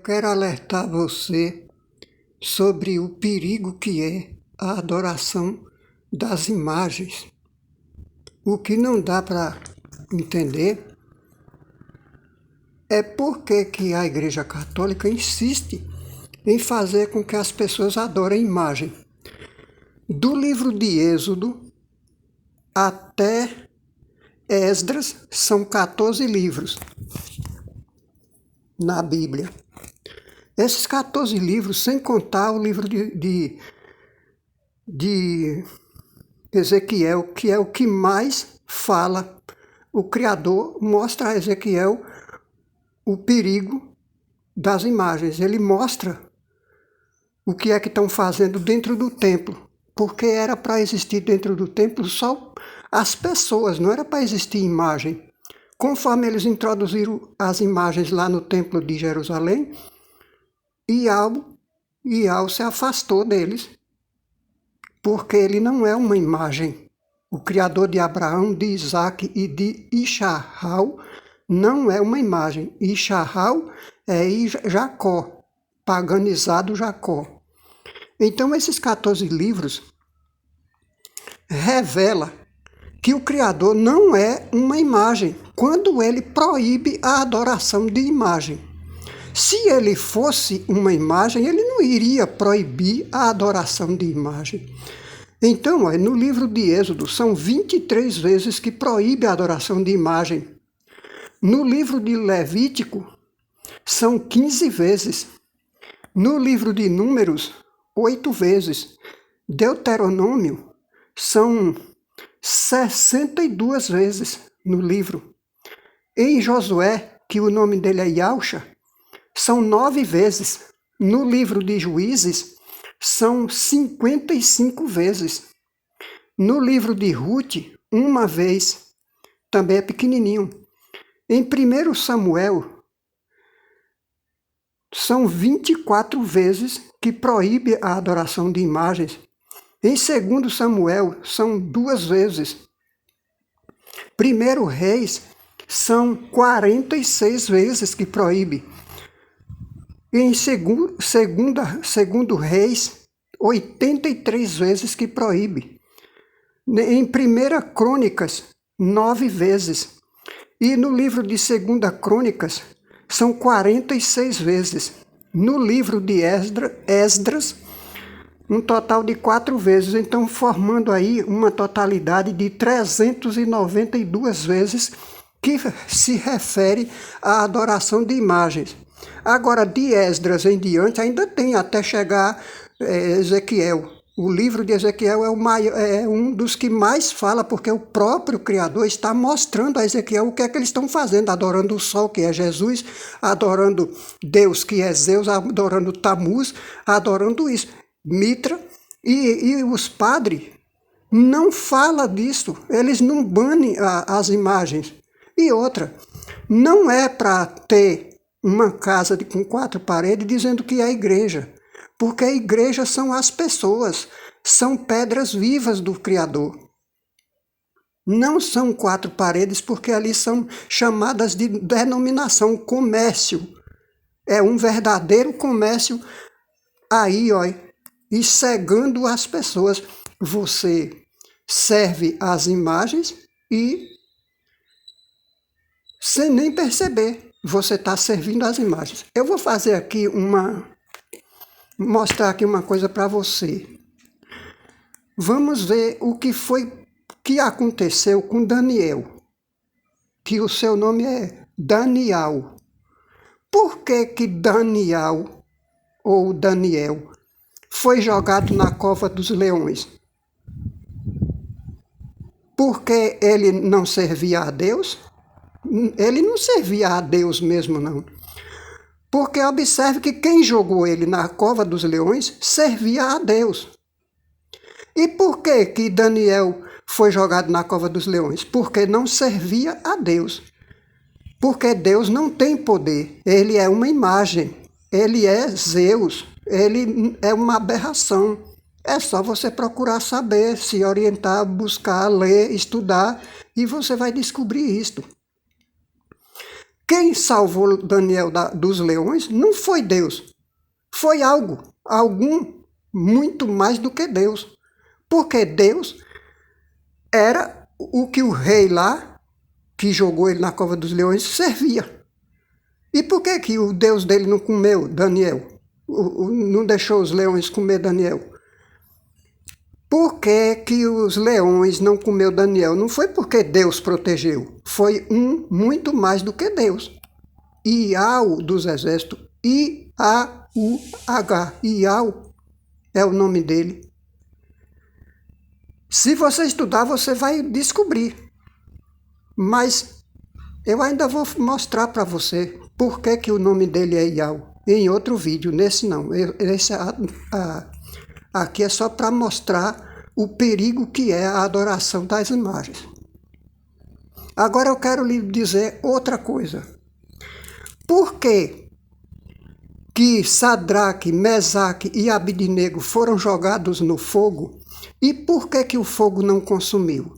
quero alertar você sobre o perigo que é a adoração das imagens. O que não dá para entender é por que a Igreja Católica insiste em fazer com que as pessoas adorem imagem. Do livro de Êxodo até Esdras são 14 livros na Bíblia. Esses 14 livros, sem contar o livro de Ezequiel, que é o que mais fala. O Criador mostra a Ezequiel o perigo das imagens. Ele mostra o que é que estão fazendo dentro do templo, porque era para existir dentro do templo só as pessoas, não era para existir imagem. Conforme eles introduziram as imagens lá no templo de Jerusalém, Ial se afastou deles, porque ele não é uma imagem. O Criador de Abraão, de Isaac e de Ixarral não é uma imagem. Ixarral é Jacó, paganizado Jacó. Então esses 14 livros revelam que o Criador não é uma imagem, quando ele proíbe a adoração de imagem. Se ele fosse uma imagem, ele não iria proibir a adoração de imagem. Então, no livro de Êxodo, são 23 vezes que proíbe a adoração de imagem. No livro de Levítico, são 15 vezes. No livro de Números, 8 vezes. Deuteronômio, são 62 vezes no livro. Em Josué, que o nome dele é Yahusha, são 9 vezes. No livro de Juízes, são 55 vezes. No livro de Ruth, 1 vez. Também é pequenininho. Em 1 Samuel, são 24 vezes que proíbe a adoração de imagens. Em 2 Samuel, são 2 vezes. 1 Reis, são 46 vezes que proíbe. Em 2 Reis, 83 vezes que proíbe. Em 1 Crônicas, 9 vezes. E no livro de 2 Crônicas, são 46 vezes. No livro de Esdras, um total de 4 vezes. Então, formando aí uma totalidade de 392 vezes que se refere à adoração de imagens. Agora, de Esdras em diante, ainda tem até chegar Ezequiel. O livro de Ezequiel é um dos que mais fala, porque o próprio Criador está mostrando a Ezequiel o que é que eles estão fazendo, adorando o sol, que é Jesus, adorando Deus, que é Zeus, adorando Tamuz, adorando isso, Mitra, e os padres não falam disso, eles não banem as imagens. E outra, não é para ter uma casa com 4 paredes dizendo que é a igreja, porque a igreja são as pessoas, são pedras vivas do Criador. Não são 4 paredes, porque ali são chamadas de denominação, comércio. É um verdadeiro comércio aí, ó, e cegando as pessoas. Você serve as imagens e, sem nem perceber, você está servindo as imagens. Eu vou fazer aqui mostrar aqui uma coisa para você. Vamos ver o que aconteceu com Daniel, que o seu nome é Daniel. Por que Daniel, ou Daniel, foi jogado na cova dos leões? Porque ele não servia a Deus? Ele não servia a Deus mesmo, não. Porque observe que quem jogou ele na cova dos leões servia a Deus. E por que Daniel foi jogado na cova dos leões? Porque não servia a Deus. Porque Deus não tem poder. Ele é uma imagem. Ele é Zeus. Ele é uma aberração. É só você procurar saber, se orientar, buscar, ler, estudar, e você vai descobrir isto. Quem salvou Daniel dos leões não foi Deus, foi algum muito mais do que Deus. Porque Deus era o que o rei lá, que jogou ele na cova dos leões, servia. E por que o Deus dele não comeu Daniel? Não deixou os leões comer Daniel? Por que os leões não comeu Daniel? Não foi porque Deus protegeu, foi muito mais do que Deus. Iau dos exércitos, I-A-U-H, Iau é o nome dele. Se você estudar, você vai descobrir. Mas eu ainda vou mostrar para você por que o nome dele é Iau. Em outro vídeo, nesse não. Aqui é só para mostrar o perigo que é a adoração das imagens. Agora eu quero lhe dizer outra coisa. Por que Sadraque, Mesaque e Abidnego foram jogados no fogo e por que o fogo não consumiu?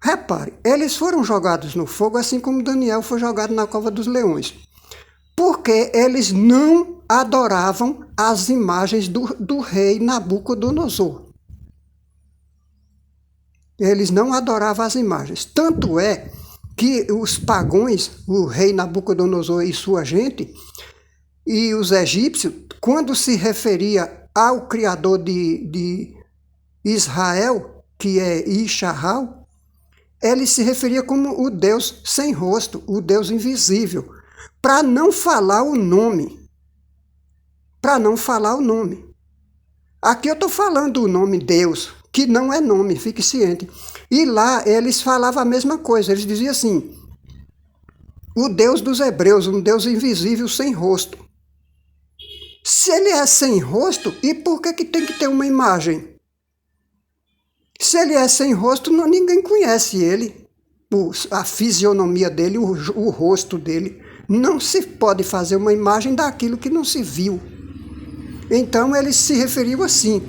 Repare, eles foram jogados no fogo assim como Daniel foi jogado na cova dos leões. Porque eles não adoravam as imagens do rei Nabucodonosor. Eles não adoravam as imagens. Tanto é que os pagãos, o rei Nabucodonosor e sua gente, e os egípcios, quando se referia ao criador de Israel, que é Ixarral, ele se referia como o Deus sem rosto, o Deus invisível, para não falar o nome. Para não falar o nome. Aqui eu estou falando o nome Deus, que não é nome, fique ciente. E lá eles falavam a mesma coisa, eles diziam assim, o Deus dos hebreus, um Deus invisível sem rosto. Se ele é sem rosto, e por que tem que ter uma imagem? Se ele é sem rosto, ninguém conhece ele, a fisionomia dele, o rosto dele. Não se pode fazer uma imagem daquilo que não se viu. Então eles se referiam assim.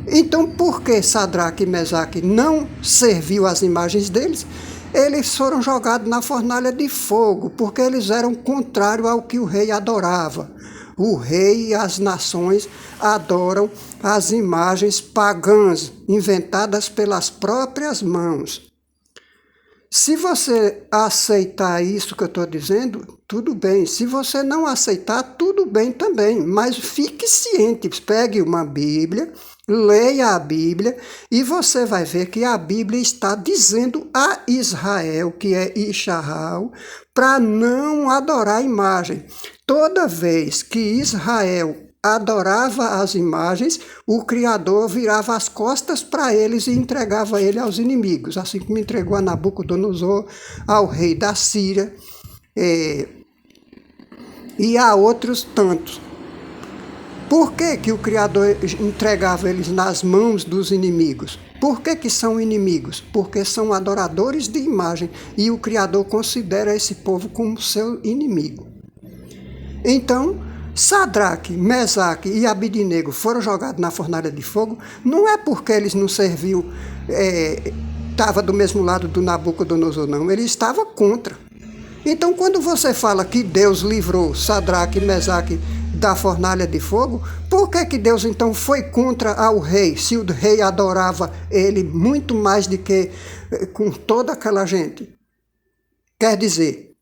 Então por que Sadraque e Mesaque não serviu as imagens deles? Eles foram jogados na fornalha de fogo, porque eles eram contrários ao que o rei adorava. O rei e as nações adoram as imagens pagãs, inventadas pelas próprias mãos. Se você aceitar isso que eu estou dizendo, tudo bem. Se você não aceitar, tudo bem também. Mas fique ciente, pegue uma Bíblia, leia a Bíblia e você vai ver que a Bíblia está dizendo a Israel, que é Ixarral, para não adorar a imagem. Toda vez que Israel adorava as imagens, o Criador virava as costas para eles e entregava ele aos inimigos, assim como entregou a Nabucodonosor, ao rei da Síria e a outros tantos. Por que o Criador entregava eles nas mãos dos inimigos? Por que são inimigos? Porque são adoradores de imagem e o Criador considera esse povo como seu inimigo. Então, Sadraque, Mesaque e Abidnego foram jogados na fornalha de fogo, não é porque eles não serviam, estava do mesmo lado do Nabucodonosor, não, ele estava contra. Então, quando você fala que Deus livrou Sadraque e Mesaque da fornalha de fogo, por que Deus então foi contra ao rei, se o rei adorava ele muito mais do que com toda aquela gente? Quer dizer,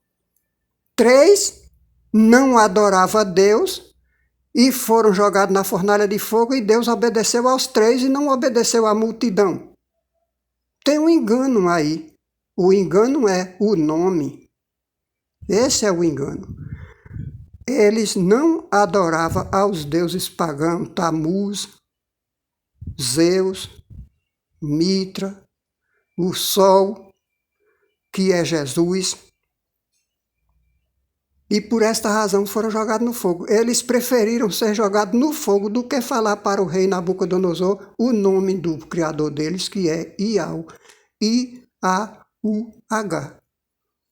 3 não adoravam a Deus e foram jogados na fornalha de fogo e Deus obedeceu aos 3 e não obedeceu à multidão. Tem um engano aí. O engano é o nome. Esse é o engano. Eles não adoravam aos deuses pagãos, Tamuz, Zeus, Mitra, o Sol, que é Jesus. E por esta razão foram jogados no fogo. Eles preferiram ser jogados no fogo do que falar para o rei Nabucodonosor o nome do criador deles, que é Iau, I-A-U-H.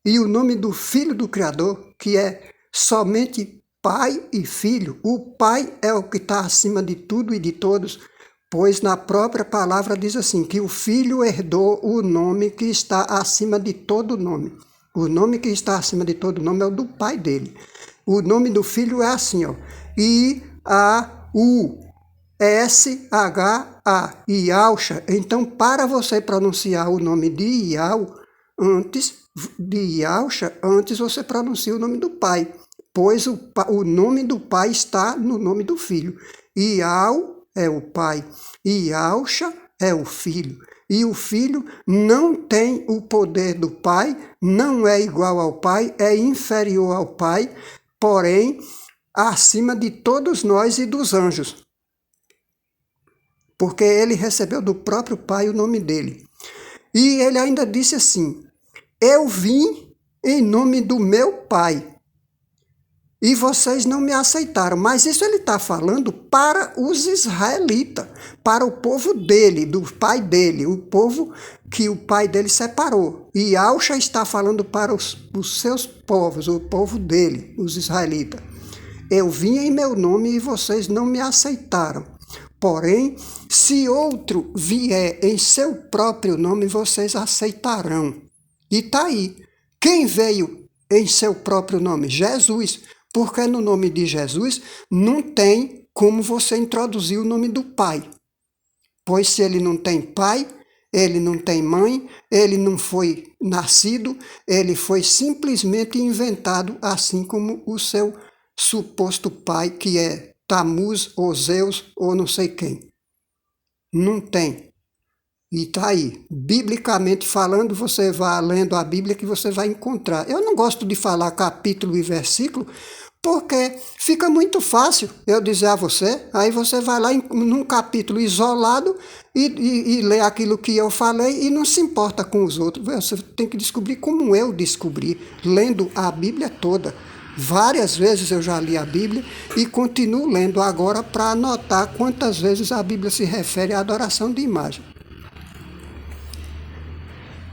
E o nome do filho do criador, que é somente pai e filho. O pai é o que está acima de tudo e de todos, pois na própria palavra diz assim, que o filho herdou o nome que está acima de todo nome. O nome que está acima de todo nome é o do pai dele. O nome do filho é assim, ó. I-A-U-S-H-A. Iauxa. Então, para você pronunciar o nome de Iau, antes você pronuncia o nome do pai, pois o nome do pai está no nome do filho. Iau é o pai, Iauxa é o filho. E o filho não tem o poder do pai, não é igual ao pai, é inferior ao pai, porém, acima de todos nós e dos anjos. Porque ele recebeu do próprio pai o nome dele. E ele ainda disse assim: eu vim em nome do meu pai e vocês não me aceitaram. Mas isso ele está falando para os israelitas, para o povo dele, do pai dele, o povo que o pai dele separou. E Iauxa está falando para os seus povos, o povo dele, os israelitas. Eu vim em meu nome e vocês não me aceitaram. Porém, se outro vier em seu próprio nome, vocês aceitarão. E está aí. Quem veio em seu próprio nome? Jesus. Porque no nome de Jesus não tem como você introduzir o nome do Pai. Pois se ele não tem pai, ele não tem mãe, ele não foi nascido, ele foi simplesmente inventado, assim como o seu suposto pai, que é Tamuz ou Zeus ou não sei quem. Não tem. E está aí. Biblicamente falando, você vai lendo a Bíblia que você vai encontrar. Eu não gosto de falar capítulo e versículo, porque fica muito fácil eu dizer a você, aí você vai lá num capítulo isolado e lê aquilo que eu falei e não se importa com os outros. Você tem que descobrir como eu descobri, lendo a Bíblia toda. Várias vezes eu já li a Bíblia e continuo lendo agora para anotar quantas vezes a Bíblia se refere à adoração de imagem.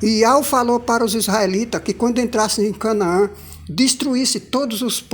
E Iau falou para os israelitas que quando entrassem em Canaã, destruísse todos os povos